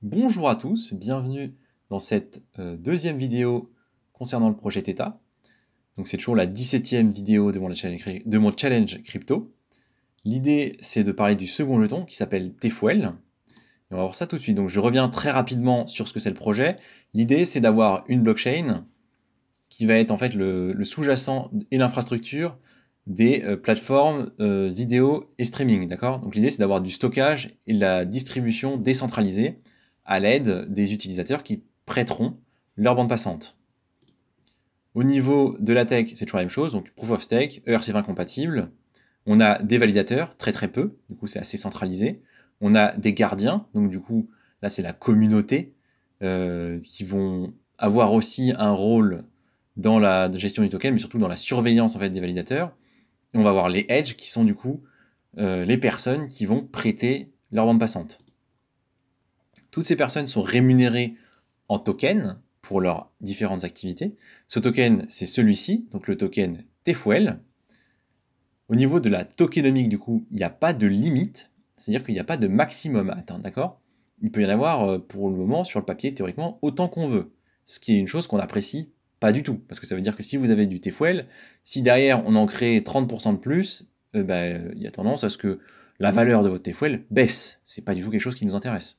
Bonjour à tous, bienvenue dans cette deuxième vidéo concernant le projet Theta. Donc c'est toujours la 17e vidéo de mon challenge crypto. L'idée c'est de parler du second jeton qui s'appelle Tfuel. Et on va voir ça tout de suite. Donc je reviens très rapidement sur ce que c'est le projet. L'idée c'est d'avoir une blockchain qui va être en fait le sous-jacent et l'infrastructure des plateformes vidéo et streaming, d'accord? Donc l'idée c'est d'avoir du stockage et de la distribution décentralisée à l'aide des utilisateurs qui prêteront leur bande passante. Au niveau de la tech, c'est toujours la même chose, donc Proof of Stake, ERC20 compatible. On a des validateurs, très peu, du coup c'est assez centralisé. On a des gardiens, donc du coup là c'est la communauté qui vont avoir aussi un rôle dans la gestion du token, mais surtout dans la surveillance en fait des validateurs. Et on va avoir les edge qui sont du coup les personnes qui vont prêter leur bande passante. Toutes ces personnes sont rémunérées en token pour leurs différentes activités. Ce token, c'est celui-ci, donc le token Tfuel. Au niveau de la tokenomique, du coup, il n'y a pas de limite, c'est-à-dire qu'il n'y a pas de maximum à atteindre, d'accord? Il peut y en avoir pour le moment sur le papier, théoriquement, autant qu'on veut. Ce qui est une chose qu'on apprécie pas du tout, parce que ça veut dire que si vous avez du Tfuel, si derrière on en crée 30% de plus, il y a tendance à ce que la valeur de votre Tfuel baisse. C'est pas du tout quelque chose qui nous intéresse.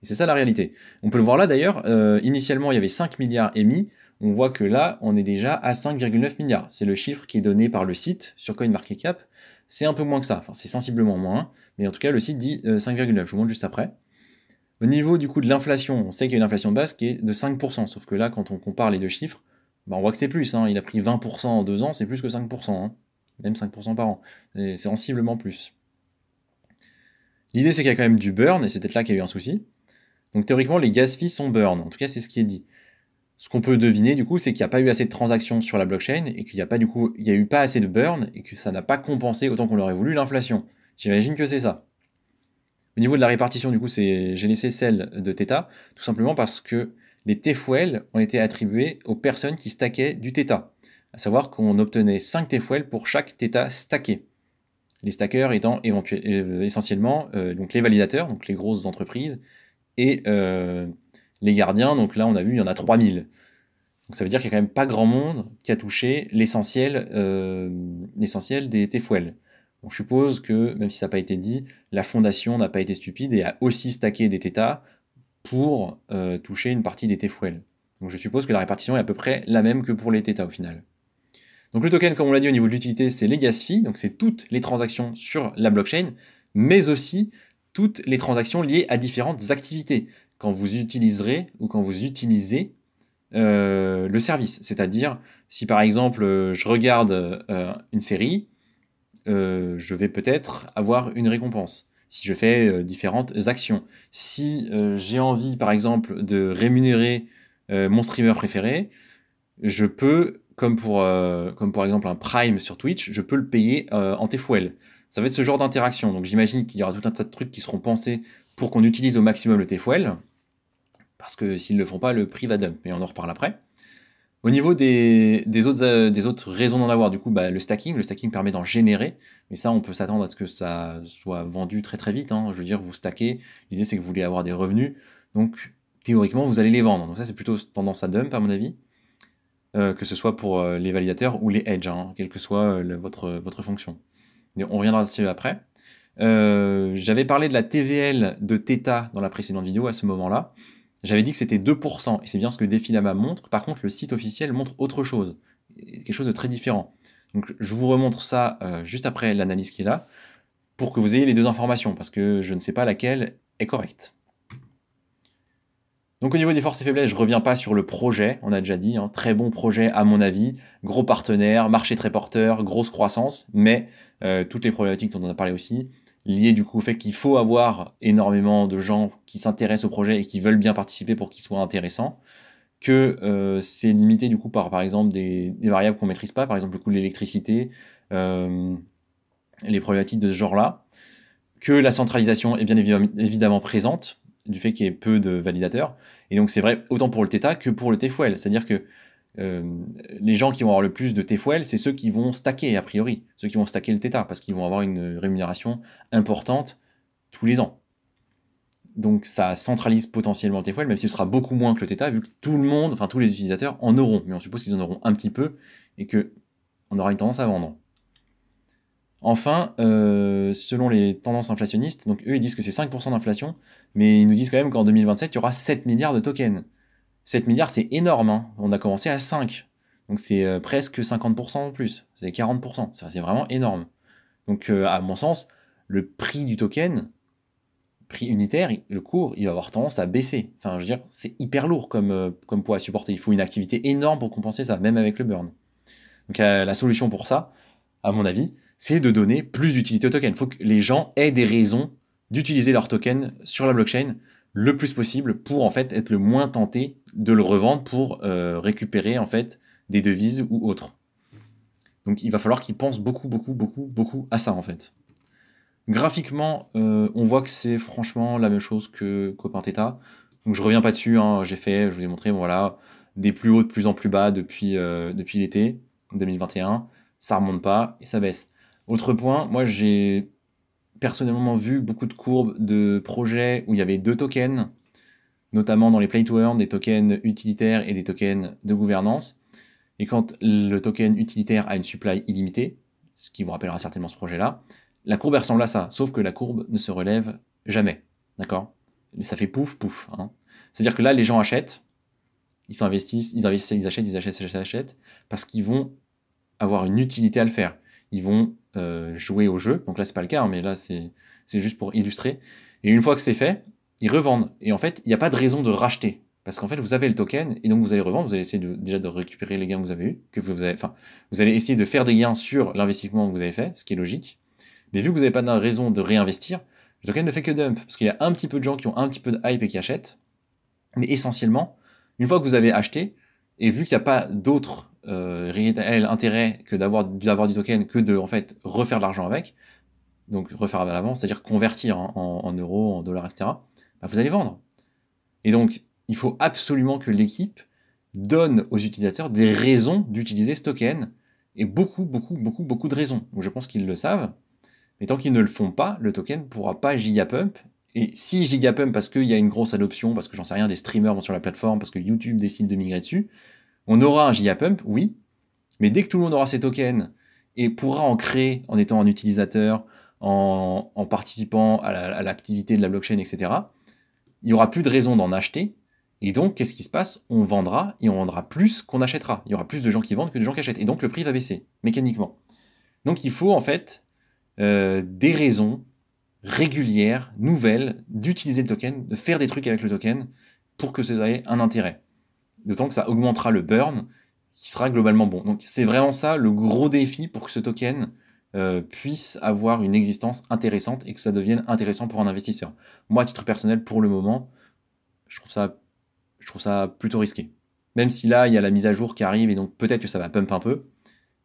Et c'est ça la réalité. On peut le voir là d'ailleurs, initialement il y avait 5 milliards émis, on voit que là on est déjà à 5,9 milliards. C'est le chiffre qui est donné par le site sur CoinMarketCap. C'est un peu moins que ça, enfin c'est sensiblement moins, mais en tout cas le site dit 5,9, je vous montre juste après. Au niveau du coup de l'inflation, on sait qu'il y a une inflation de base qui est de 5%, sauf que là quand on compare les deux chiffres, on voit que c'est plus, il a pris 20% en 2 ans, c'est plus que 5%, même 5% par an, c'est sensiblement plus. L'idée c'est qu'il y a quand même du burn, et c'est peut-être là qu'il y a eu un souci. Donc théoriquement, les gas fees sont burn. En tout cas, c'est ce qui est dit. Ce qu'on peut deviner, du coup, c'est qu'il n'y a pas eu assez de transactions sur la blockchain et qu'il n'y a pas, du coup, il y a eu pas assez de burn et que ça n'a pas compensé autant qu'on l'aurait voulu l'inflation. J'imagine que c'est ça. Au niveau de la répartition, du coup, j'ai laissé celle de Theta, tout simplement parce que les Tfuel ont été attribués aux personnes qui stackaient du Theta. À savoir qu'on obtenait 5 Tfuel pour chaque Theta stacké. Les stackers étant essentiellement donc les validateurs, donc les grosses entreprises, et les gardiens, donc là on a vu, il y en a 3000. Donc ça veut dire qu'il n'y a quand même pas grand monde qui a touché l'essentiel des Tfuel. On suppose que, même si ça n'a pas été dit, la fondation n'a pas été stupide et a aussi stacké des Theta pour toucher une partie des Tfuel. Donc je suppose que la répartition est à peu près la même que pour les Theta au final. Donc le token, comme on l'a dit au niveau de l'utilité, c'est les gas fees, donc c'est toutes les transactions sur la blockchain, mais aussi toutes les transactions liées à différentes activités quand vous utiliserez ou quand vous utilisez le service. C'est-à-dire, si par exemple je regarde une série, je vais peut-être avoir une récompense. Si je fais différentes actions. Si j'ai envie, par exemple, de rémunérer mon streamer préféré, je peux, comme par exemple un Prime sur Twitch, je peux le payer en Tfuel. Ça va être ce genre d'interaction. Donc j'imagine qu'il y aura tout un tas de trucs qui seront pensés pour qu'on utilise au maximum le Tfuel, parce que s'ils ne le font pas, le prix va dump, mais on en reparle après. Au niveau des autres raisons d'en avoir, du coup, le stacking permet d'en générer, mais ça, on peut s'attendre à ce que ça soit vendu très très vite. Je veux dire, vous stackez, l'idée c'est que vous voulez avoir des revenus, donc théoriquement, vous allez les vendre. Donc ça, c'est plutôt tendance à dump, à mon avis. Que ce soit pour les validateurs ou les edge, quelle que soit votre fonction. Mais on reviendra dessus après. J'avais parlé de la TVL de Theta dans la précédente vidéo à ce moment-là. J'avais dit que c'était 2%, et c'est bien ce que Defilama montre. Par contre, le site officiel montre autre chose, quelque chose de très différent. Donc je vous remontre ça juste après l'analyse qui est là, pour que vous ayez les deux informations, parce que je ne sais pas laquelle est correcte. Donc au niveau des forces et faiblesses, je ne reviens pas sur le projet, on a déjà dit, très bon projet à mon avis, gros partenaire, marché très porteur, grosse croissance, mais toutes les problématiques dont on a parlé aussi, liées du coup au fait qu'il faut avoir énormément de gens qui s'intéressent au projet et qui veulent bien participer pour qu'il soit intéressant, que c'est limité du coup par exemple des variables qu'on ne maîtrise pas, par exemple le coût de l'électricité, les problématiques de ce genre-là, que la centralisation est bien évidemment présente, du fait qu'il y ait peu de validateurs. Et donc c'est vrai autant pour le Theta que pour le Tfuel. C'est-à-dire que les gens qui vont avoir le plus de Tfuel, c'est ceux qui vont stacker, a priori. Ceux qui vont stacker le Theta, parce qu'ils vont avoir une rémunération importante tous les ans. Donc ça centralise potentiellement le TFL, même si ce sera beaucoup moins que le Theta, vu que tout le monde, enfin tous les utilisateurs en auront. Mais on suppose qu'ils en auront un petit peu et qu'on aura une tendance à vendre. Enfin, selon les tendances inflationnistes, donc eux ils disent que c'est 5% d'inflation, mais ils nous disent quand même qu'en 2027, il y aura 7 milliards de tokens. 7 milliards, c'est énorme, hein. On a commencé à 5. Donc c'est presque 50% en plus. C'est 40%. C'est vraiment énorme. Donc à mon sens, le prix du token, prix unitaire, le cours, il va avoir tendance à baisser. Enfin, je veux dire, c'est hyper lourd comme poids à supporter. Il faut une activité énorme pour compenser ça, même avec le burn. Donc la solution pour ça, à mon avis, c'est de donner plus d'utilité au token. Il faut que les gens aient des raisons d'utiliser leur token sur la blockchain le plus possible pour en fait être le moins tenté de le revendre pour récupérer en fait des devises ou autres. Donc il va falloir qu'ils pensent beaucoup à ça en fait. Graphiquement, on voit que c'est franchement la même chose que Copain Theta. Donc je reviens pas dessus, hein, je vous ai montré, bon, voilà, des plus hauts de plus en plus bas depuis l'été 2021. Ça remonte pas et ça baisse. Autre point, moi j'ai personnellement vu beaucoup de courbes de projets où il y avait deux tokens, notamment dans les play to earn, des tokens utilitaires et des tokens de gouvernance. Et quand le token utilitaire a une supply illimitée, ce qui vous rappellera certainement ce projet-là, la courbe ressemble à ça, sauf que la courbe ne se relève jamais. D'accord? Ça fait pouf, pouf. Hein. C'est-à-dire que là, les gens achètent, ils s'investissent, ils achètent, parce qu'ils vont avoir une utilité à le faire. Ils vont jouer au jeu. Donc là, c'est pas le cas, hein, mais là, c'est juste pour illustrer. Et une fois que c'est fait, ils revendent. Et en fait, il n'y a pas de raison de racheter. Parce qu'en fait, vous avez le token, et donc vous allez revendre, vous allez essayer déjà de récupérer les gains que vous avez eus, vous allez essayer de faire des gains sur l'investissement que vous avez fait, ce qui est logique. Mais vu que vous n'avez pas de raison de réinvestir, le token ne fait que dump. Parce qu'il y a un petit peu de gens qui ont un petit peu de hype et qui achètent. Mais essentiellement, une fois que vous avez acheté, et vu qu'il n'y a pas d'autre réel intérêt que d'avoir du token que de en fait refaire de l'argent avec, donc refaire à l'avance, c'est-à-dire convertir en euros, en dollars, etc., bah vous allez vendre. Et donc, il faut absolument que l'équipe donne aux utilisateurs des raisons d'utiliser ce token, et beaucoup de raisons. Donc je pense qu'ils le savent, mais tant qu'ils ne le font pas, le token ne pourra pas gigapump. Et si gigapump parce qu'il y a une grosse adoption, parce que j'en sais rien, des streamers vont sur la plateforme, parce que YouTube décide de migrer dessus, on aura un gigapump, oui, mais dès que tout le monde aura ses tokens et pourra en créer en étant un utilisateur, en participant à l'activité de la blockchain, etc., il n'y aura plus de raison d'en acheter. Et donc, qu'est-ce qui se passe? On vendra et on vendra plus qu'on achètera. Il y aura plus de gens qui vendent que de gens qui achètent. Et donc, le prix va baisser, mécaniquement. Donc, il faut en fait des raisons régulières, nouvelles, d'utiliser le token, de faire des trucs avec le token pour que ça ait un intérêt. D'autant que ça augmentera le burn, qui sera globalement bon. Donc c'est vraiment ça le gros défi pour que ce token puisse avoir une existence intéressante et que ça devienne intéressant pour un investisseur. Moi, à titre personnel, pour le moment, je trouve ça plutôt risqué. Même si là, il y a la mise à jour qui arrive et donc peut-être que ça va pump un peu,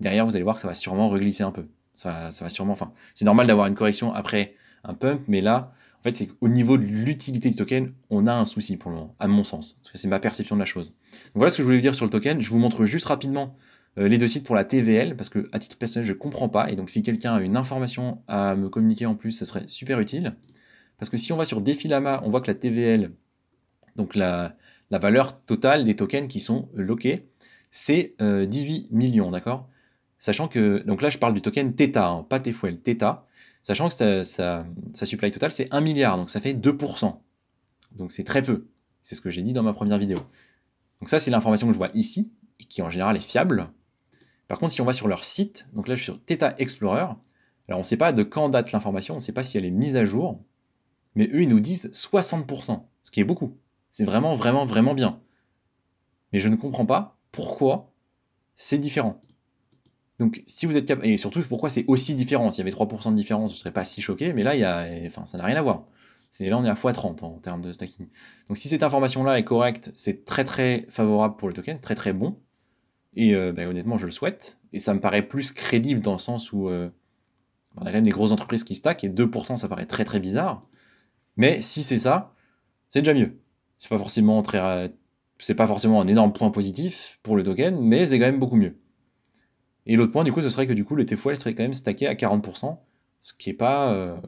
derrière, vous allez voir que ça va sûrement reglisser un peu. Ça va sûrement, enfin, c'est normal d'avoir une correction après un pump, mais là, en fait, c'est qu'au niveau de l'utilité du token, on a un souci pour le moment, à mon sens. Parce que c'est ma perception de la chose. Donc voilà ce que je voulais vous dire sur le token. Je vous montre juste rapidement les deux sites pour la TVL, parce que à titre personnel, je ne comprends pas. Et donc, si quelqu'un a une information à me communiquer en plus, ça serait super utile. Parce que si on va sur Defilama, on voit que la TVL, donc la valeur totale des tokens qui sont lockés, c'est 18 millions, d'accord? Sachant que, donc là je parle du token Theta, hein, pas TFL, Theta, sachant que sa supply totale c'est 1 milliard, donc ça fait 2%. Donc c'est très peu. C'est ce que j'ai dit dans ma première vidéo. Donc ça c'est l'information que je vois ici, et qui en général est fiable. Par contre si on va sur leur site, donc là je suis sur Theta Explorer, alors on ne sait pas de quand date l'information, on ne sait pas si elle est mise à jour, mais eux ils nous disent 60%, ce qui est beaucoup. C'est vraiment bien. Mais je ne comprends pas pourquoi c'est différent. Donc, si vous êtes capable, et surtout pourquoi c'est aussi différent, s'il y avait 3% de différence, je ne serais pas si choqué, mais là, ça n'a rien à voir. Là, on est à x30 en termes de stacking. Donc, si cette information-là est correcte, c'est très favorable pour le token, très bon. Et honnêtement, je le souhaite. Et ça me paraît plus crédible dans le sens où on a quand même des grosses entreprises qui stackent, et 2%, ça paraît très bizarre. Mais si c'est ça, c'est déjà mieux. C'est pas forcément un énorme point positif pour le token, mais c'est quand même beaucoup mieux. Et l'autre point, du coup, ce serait que du coup, le TFL serait quand même stacké à 40%, ce qui est pas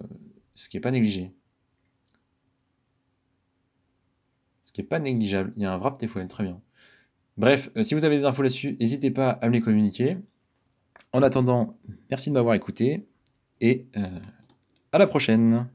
négligé. ce qui n'est pas négligeable. Il y a un wrap TFOL, très bien. Bref, si vous avez des infos là-dessus, n'hésitez pas à me les communiquer. En attendant, merci de m'avoir écouté et à la prochaine.